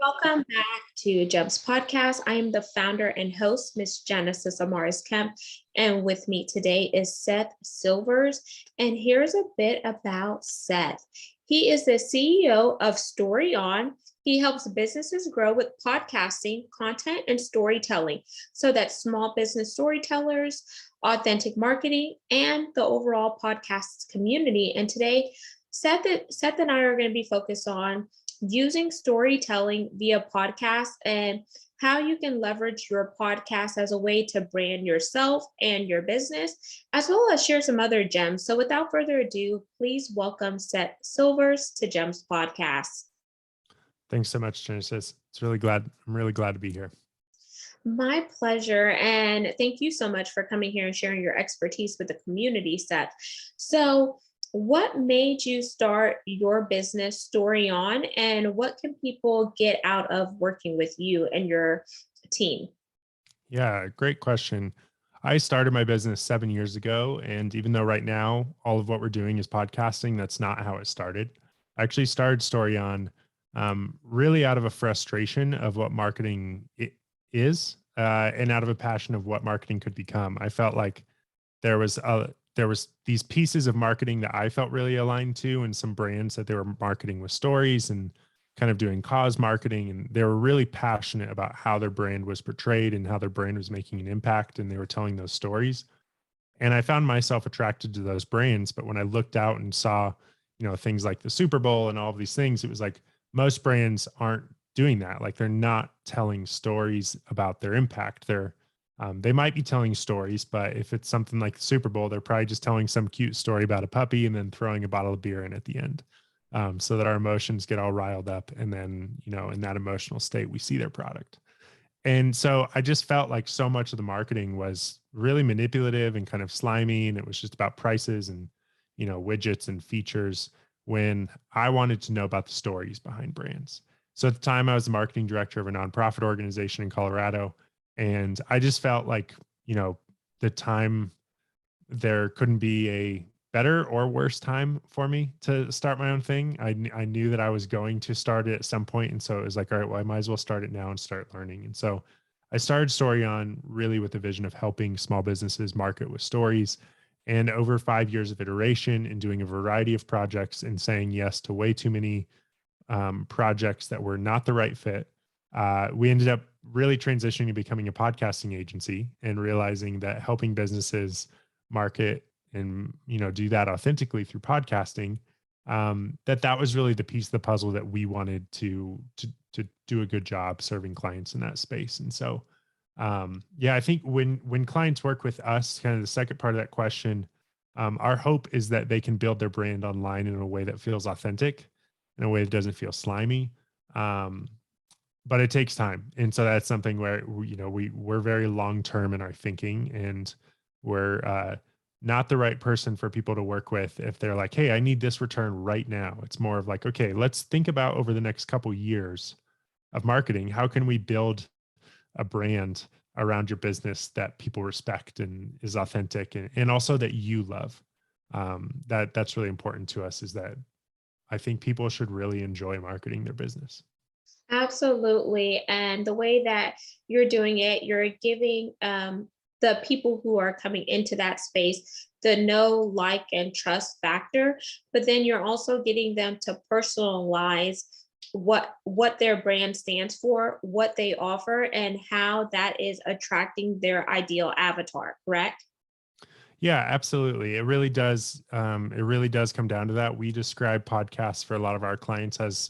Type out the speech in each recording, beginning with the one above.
Welcome back to Jeb's podcast. I am the founder and host, Miss Genesis Amaris Kemp, and with me today is Seth Silvers. And here's a bit about Seth. He is the CEO of Story On. He helps businesses grow with podcasting, content, and storytelling so that small business storytellers, authentic marketing, and the overall podcast community. And today, Seth and I are going to be focused on using storytelling via podcast and how you can leverage your podcast as a way to brand yourself and your business, as well as share some other gems. So without further ado, please welcome Seth Silvers to Gems Podcast. Thanks so much, Genesis. I'm really glad to be here. My pleasure. And thank you so much for coming here and sharing your expertise with the community, Seth. So what made you start your business Story On, and what can people get out of working with you and your team? Yeah, great question. I started my business 7 years ago. And even though right now all of what we're doing is podcasting, that's not how it started. I actually started Story On really out of a frustration of what is and out of a passion of what marketing could become. I felt like there was these pieces of marketing that I felt really aligned to, and some brands that they were marketing with stories and kind of doing cause marketing, and they were really passionate about how their brand was portrayed and how their brand was making an impact, and they were telling those stories. And I found myself attracted to those brands. But when I looked out and saw, things like the Super Bowl and all of these things, it was like most brands aren't doing that. Like they're not telling stories about their impact. They might be telling stories, but if it's something like the Super Bowl, they're probably just telling some cute story about a puppy and then throwing a bottle of beer in at the end, so that our emotions get all riled up. And then, in that emotional state, we see their product. And so I just felt like so much of the marketing was really manipulative and kind of slimy. And it was just about prices and, widgets and features, when I wanted to know about the stories behind brands. So at the time, I was the marketing director of a nonprofit organization in Colorado. And I just felt like, the time there couldn't be a better or worse time for me to start my own thing. I knew that I was going to start it at some point. And so it was like, all right, well, I might as well start it now and start learning. And so I started Story On really with the vision of helping small businesses market with stories. And over 5 years of iteration and doing a variety of projects and saying yes to way too many projects that were not the right fit, we ended up really transitioning to becoming a podcasting agency and realizing that helping businesses market and do that authentically through podcasting, that was really the piece of the puzzle that we wanted to do a good job serving clients in that space. And so yeah, I think when clients work with us, kind of the second part of that question, our hope is that they can build their brand online in a way that feels authentic, in a way that doesn't feel slimy. But it takes time. And so that's something where, we're very long-term in our thinking, and we're not the right person for people to work with if they're like, hey, I need this return right now. It's more of like, okay, let's think about over the next couple years of marketing, how can we build a brand around your business that people respect and is authentic, and also that you love. That's really important to us, is that I think people should really enjoy marketing their business. Absolutely. And the way that you're doing it, you're giving the people who are coming into that space the know, like, and trust factor, but then you're also getting them to personalize what their brand stands for, what they offer, and how that is attracting their ideal avatar, correct? Yeah, absolutely. It really does. It really does come down to that. We describe podcasts for a lot of our clients as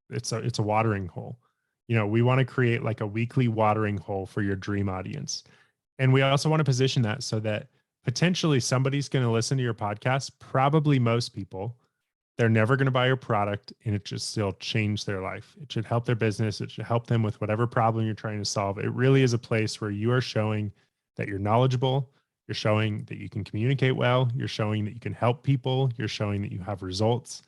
it's a watering hole. We want to create like a weekly watering hole for your dream audience. And we also want to position that so that potentially somebody's going to listen to your podcast, probably most people. They're never going to buy your product, and it should still change their life. It should help their business. It should help them with whatever problem you're trying to solve. It really is a place where you are showing that you're knowledgeable. You're showing that you can communicate well. You're showing that you can help people. You're showing that you have results.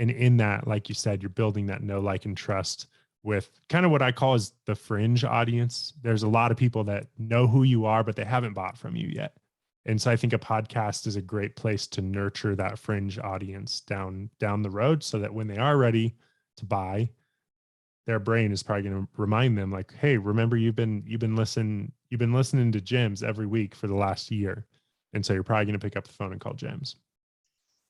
And in that, like you said, you're building that know, like, and trust with kind of what I call is the fringe audience. There's a lot of people that know who you are, but they haven't bought from you yet. And so I think a podcast is a great place to nurture that fringe audience down the road, so that when they are ready to buy, their brain is probably going to remind them like, hey, remember you've been listening to Gems every week for the last year. And so you're probably going to pick up the phone and call Gems.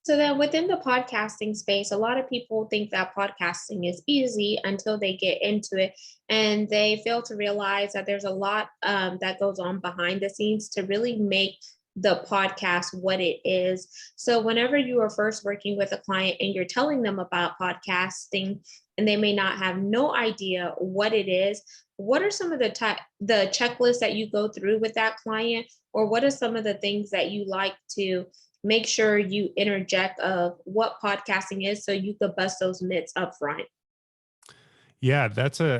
So then within the podcasting space, a lot of people think that podcasting is easy until they get into it, and they fail to realize that there's a lot that goes on behind the scenes to really make the podcast what it is. So whenever you are first working with a client and you're telling them about podcasting and they may not have no idea what it is, what are some of the checklists that you go through with that client, or what are some of the things that you like to make sure you interject of what podcasting is so you could bust those myths up front? Yeah,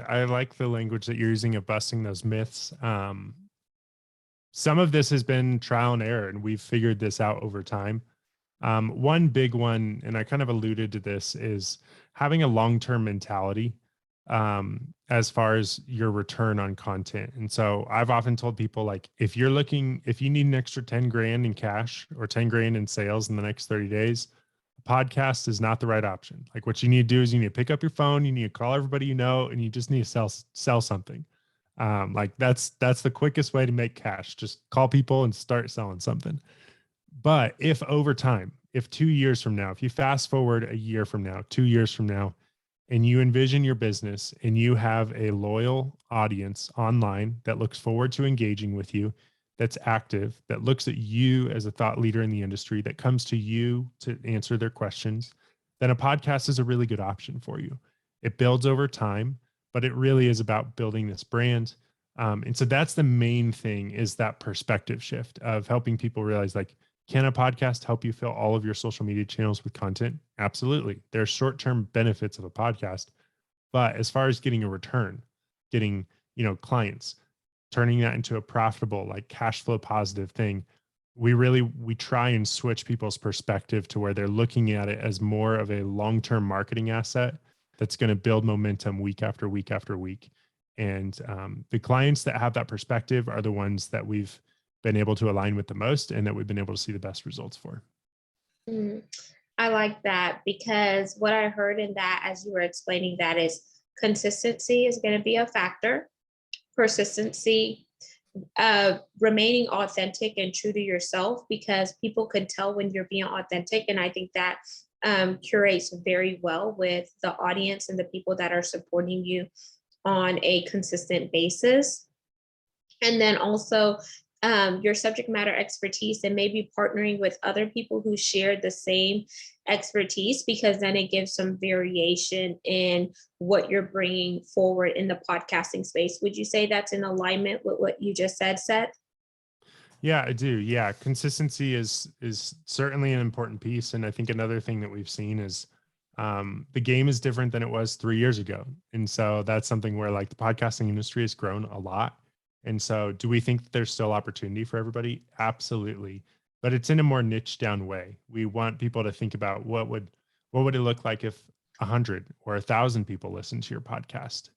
I like the language that you're using of busting those myths. Some of this has been trial and error, and we've figured this out over time. One big one, and I kind of alluded to this, is having a long-term mentality as far as your return on content. And so I've often told people, like, if you need an extra 10 grand in cash or 10 grand in sales in the next 30 days, a podcast is not the right option. Like, what you need to do is you need to pick up your phone, you need to call everybody you know, and you just need to sell something. Like that's the quickest way to make cash. Just call people and start selling something. But if over time, if 2 years from now, if you fast forward a year from now, 2 years from now, and you envision your business and you have a loyal audience online that looks forward to engaging with you, that's active, that looks at you as a thought leader in the industry, that comes to you to answer their questions, then a podcast is a really good option for you. It builds over time, but it really is about building this brand. And so that's the main thing, is that perspective shift of helping people realize, like, can a podcast help you fill all of your social media channels with content? Absolutely. There's short-term benefits of a podcast, but as far as getting a return, getting, clients, turning that into a profitable, like, cash flow positive thing, we try and switch people's perspective to where they're looking at it as more of a long-term marketing asset that's going to build momentum week after week after week. And the clients that have that perspective are the ones that we've been able to align with the most and that we've been able to see the best results for. I like that, because what I heard in that, as you were explaining that, is consistency is going to be a factor, persistency, remaining authentic and true to yourself, because people can tell when you're being authentic. And I think that curates very well with the audience and the people that are supporting you on a consistent basis. And then also your subject matter expertise, and maybe partnering with other people who share the same expertise, because then it gives some variation in what you're bringing forward in the podcasting space. Would you say that's in alignment with what you just said, Seth? Yeah, I do. Yeah, consistency is certainly an important piece, and I think another thing that we've seen is the game is different than it was 3 years ago, and so that's something where, like, the podcasting industry has grown a lot. And so, do we think that there's still opportunity for everybody? Absolutely, but it's in a more niche down way. We want people to think about what would it look like if 100 or 1,000 people listen to your podcast.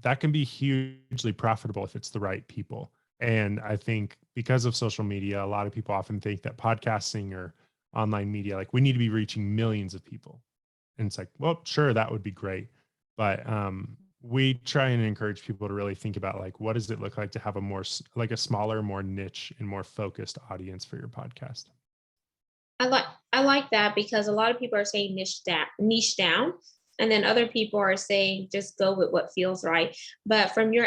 That can be hugely profitable if it's the right people. And I think because of social media, a lot of people often think that podcasting or online media, like, we need to be reaching millions of people. And it's like, well, sure, that would be great. But we try and encourage people to really think about, like, what does it look like to have a smaller, more niche and more focused audience for your podcast? I like that, because a lot of people are saying niche down, and then other people are saying just go with what feels right. But from your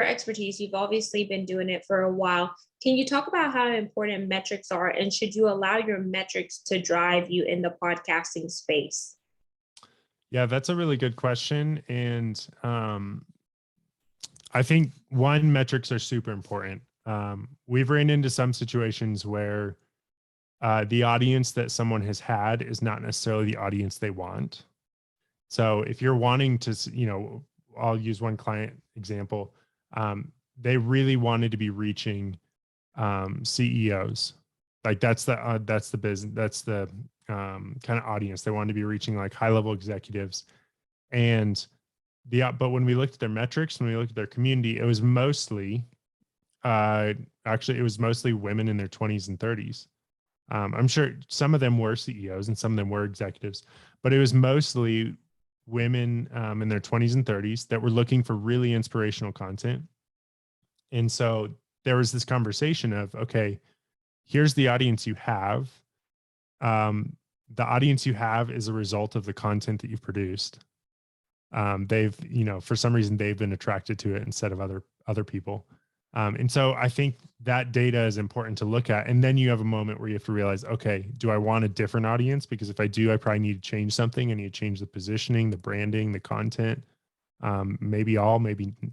expertise, you've obviously been doing it for a while. Can you talk about how important metrics are, and should you allow your metrics to drive you in the podcasting space? Yeah, that's a really good question. And I think, one, metrics are super important. We've ran into some situations where the audience that someone has had is not necessarily the audience they want. So if you're wanting to, I'll use one client example. They really wanted to be reaching CEOs. Like, that's the business, that's the kind of audience they wanted to be reaching, like high level executives. And but when we looked at their metrics, when we looked at their community, it was mostly actually it was mostly women in their 20s and 30s. I'm sure some of them were CEOs and some of them were executives, but it was mostly women in their 20s and 30s that were looking for really inspirational content. And so there was this conversation of, okay, here's the audience you have. The audience you have is a result of the content that you've produced. They've, for some reason, they've been attracted to it instead of other people. And so I think that data is important to look at. And then you have a moment where you have to realize, okay, do I want a different audience? Because if I do, I probably need to change something. I need to change the positioning, the branding, the content, maybe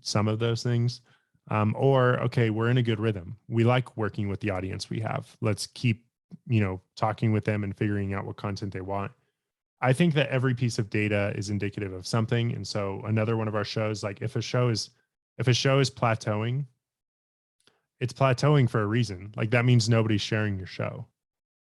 some of those things. Or, okay, we're in a good rhythm. We like working with the audience we have. Let's keep, talking with them and figuring out what content they want. I think that every piece of data is indicative of something. And so another one of our shows, like if a show is plateauing, it's plateauing for a reason. Like that means nobody's sharing your show.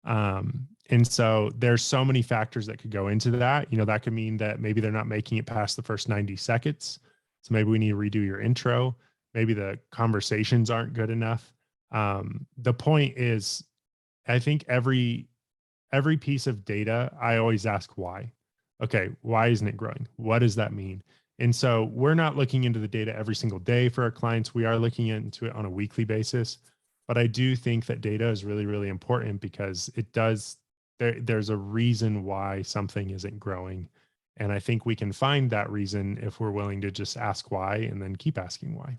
And so there's so many factors that could go into that. That could mean that maybe they're not making it past the first 90 seconds. So maybe we need to redo your intro. Maybe the conversations aren't good enough. The point is, I think every piece of data, I always ask why. Okay, why isn't it growing? What does that mean? And so we're not looking into the data every single day for our clients. We are looking into it on a weekly basis. But I do think that data is really, really important because there's a reason why something isn't growing. And I think we can find that reason if we're willing to just ask why and then keep asking why.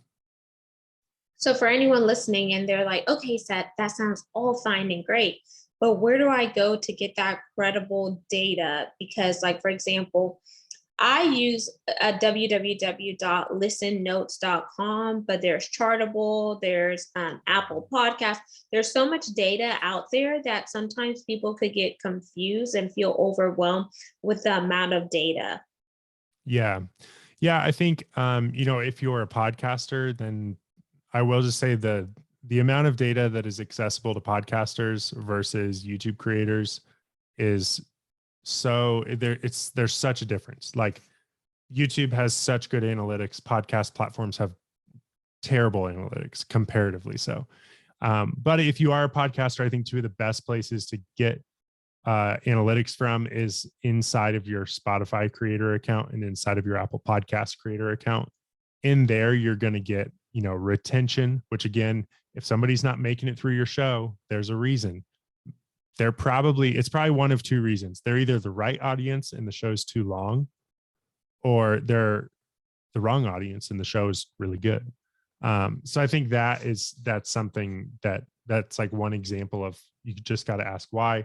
So for anyone listening and they're like, okay, Seth, that sounds all fine and great, but where do I go to get that credible data? Because like, for example, I use a www.listennotes.com, but there's Chartable, there's Apple Podcasts. There's so much data out there that sometimes people could get confused and feel overwhelmed with the amount of data. Yeah. Yeah. I think, if you're a podcaster, then I will just say the amount of data that is accessible to podcasters versus YouTube creators is there's such a difference. Like YouTube has such good analytics. Podcast platforms have terrible analytics comparatively. So, but if you are a podcaster, I think two of the best places to get analytics from is inside of your Spotify creator account and inside of your Apple Podcast creator account. In there, you're going to get, retention, which again, if somebody's not making it through your show, there's a reason. It's probably one of two reasons. They're either the right audience and the show's too long, or they're the wrong audience and the show is really good. So I think that's something that's like one example of, you just got to ask why.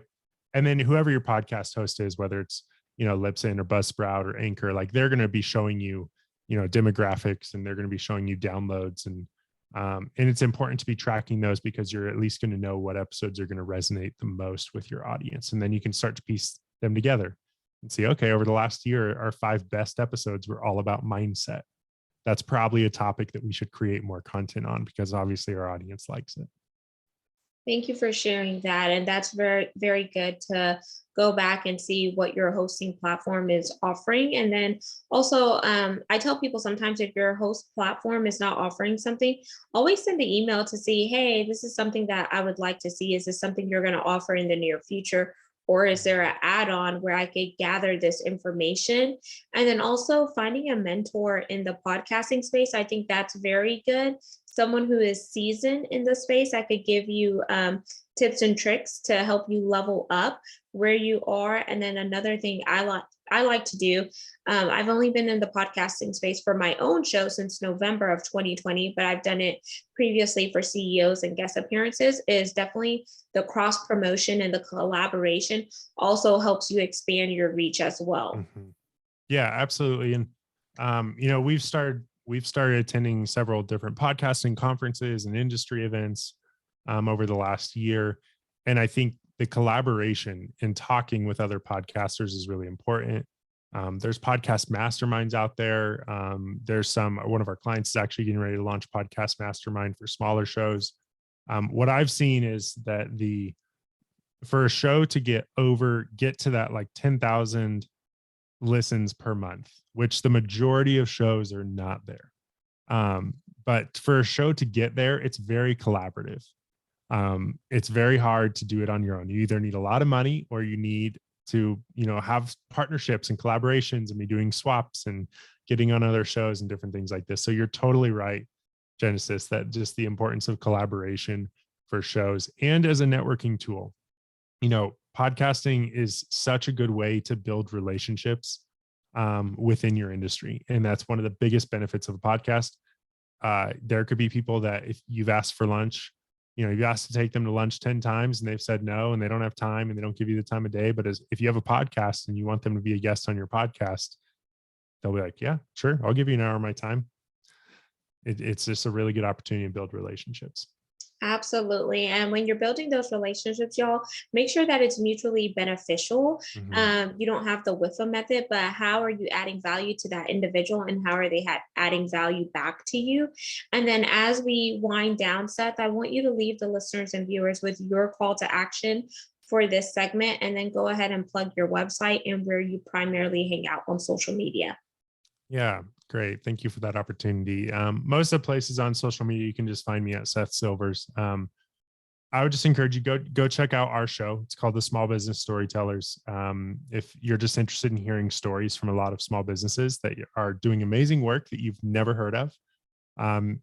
And then whoever your podcast host is, whether it's, Libsyn or Buzzsprout or Anchor, like they're going to be showing you, demographics, and they're going to be showing you downloads. And it's important to be tracking those because you're at least going to know what episodes are going to resonate the most with your audience. And then you can start to piece them together and see, okay, over the last year, our 5 best episodes were all about mindset. That's probably a topic that we should create more content on because obviously our audience likes it. Thank you for sharing that. And that's very, very good to go back and see what your hosting platform is offering. And then also, I tell people sometimes if your host platform is not offering something, always send an email to see, hey, this is something that I would like to see. Is this something you're going to offer in the near future? Or is there an add-on where I could gather this information? And then also finding a mentor in the podcasting space, I think that's very good. Someone who is seasoned in the space that could give you tips and tricks to help you level up where you are. And then another thing I like to do, I've only been in the podcasting space for my own show since November of 2020, but I've done it previously for CEOs and guest appearances, is definitely the cross promotion and the collaboration also helps you expand your reach as well. Mm-hmm. Yeah, absolutely. And, we've started attending several different podcasting conferences and industry events over the last year. And I think the collaboration and talking with other podcasters is really important. There's podcast masterminds out there. There's one of our clients is actually getting ready to launch podcast mastermind for smaller shows. What I've seen is that for a show to get to that like 10,000 listens per month, which the majority of shows are not there. But for a show to get there, it's very collaborative. It's very hard to do it on your own. You either need a lot of money or you need to, have partnerships and collaborations and be doing swaps and getting on other shows and different things like this. So you're totally right, Genesis, that just the importance of collaboration for shows and as a networking tool. Podcasting is such a good way to build relationships within your industry. And that's one of the biggest benefits of a podcast. There could be people that if you've asked for lunch, you've asked to take them to lunch 10 times and they've said no, and they don't have time and they don't give you the time of day. But if you have a podcast and you want them to be a guest on your podcast, they'll be like, yeah, sure. I'll give you an hour of my time. It's just a really good opportunity to build relationships. Absolutely. And when you're building those relationships, y'all, make sure that it's mutually beneficial. You don't have the WIFA method, but how are you adding value to that individual and how are they adding value back to you? And then as we wind down, Seth, I want you to leave the listeners and viewers with your call to action for this segment, and then go ahead and plug your website and where you primarily hang out on social media. Yeah, great. Thank you for that opportunity. Most of the places on social media, you can just find me at Seth Silvers. I would just encourage you go check out our show. It's called the Small Business Storytellers. If you're just interested in hearing stories from a lot of small businesses that are doing amazing work that you've never heard of,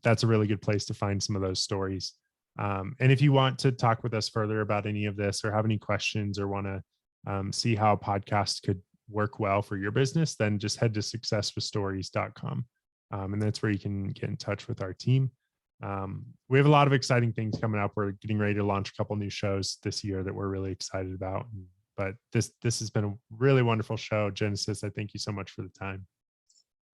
that's a really good place to find some of those stories. And if you want to talk with us further about any of this or have any questions or want to see how a podcast could work well for your business, then just head to successwithstories.com. And that's where you can get in touch with our team. We have a lot of exciting things coming up. We're getting ready to launch a couple new shows this year that we're really excited about. But this has been a really wonderful show. Genesis, I thank you so much for the time.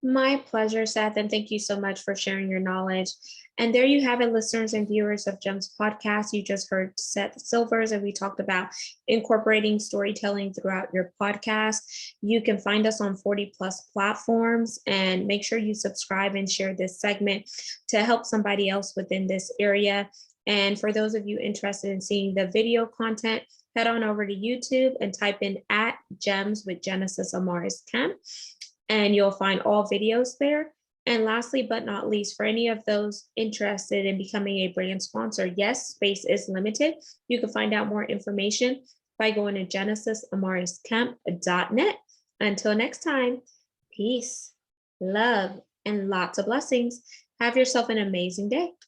My pleasure, Seth, and thank you so much for sharing your knowledge. And there you have it, listeners and viewers of GEMS Podcast. You just heard Seth Silvers, and we talked about incorporating storytelling throughout your podcast. You can find us on 40 plus platforms, and make sure you subscribe and share this segment to help somebody else within this area. And for those of you interested in seeing the video content, head on over to YouTube and type in @GEMS with Genesis Amaris Kemp, and you'll find all videos there. And lastly, but not least, for any of those interested in becoming a brand sponsor, yes, space is limited. You can find out more information by going to genesisamariskamp.net. Until next time, peace, love, and lots of blessings. Have yourself an amazing day.